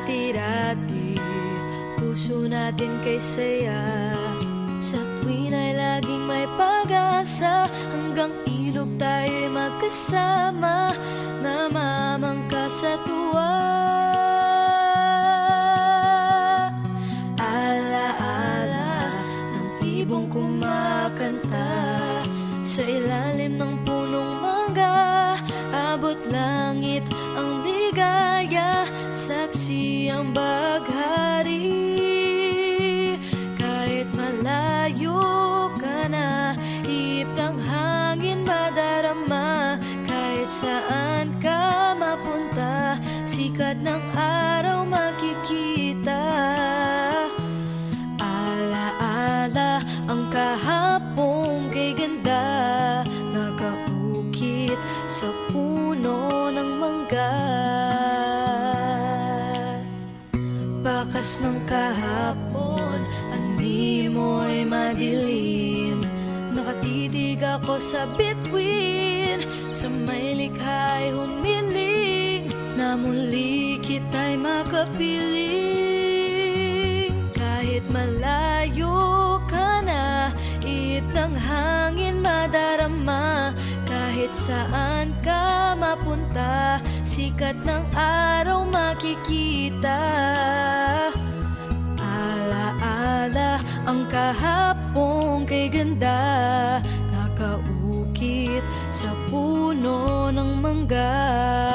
dati-dati puso natin kay saya. Sa tuwin ay laging may pag-asa, hanggang ilog tayo'y magkasama, namamangka sa tuwa. Ala-ala ng ibong kumakanta sa ilalim ng punong mangga, abot langit ang ligaya, saksi ang baghari. Kahit malayo ka na, ihip ng hangin madarama, kahit saan ka mapunta, sikat ng araw makikita. Ala-ala ang kahapon kay ganda, nakaukit sa puno ng mangga. Bakas ng kahapon, animoy madilim, nakatitig ako sa bituin, sa may likha'y humiling, na muli kita'y makapiling. Kahit malayo ka na, ihip ng hangin madarama, kahit saan ka mapunta, sikat ng araw makikita. Ala-ala ang kahapon kay ganda, nakaukit sa puno ng mangga.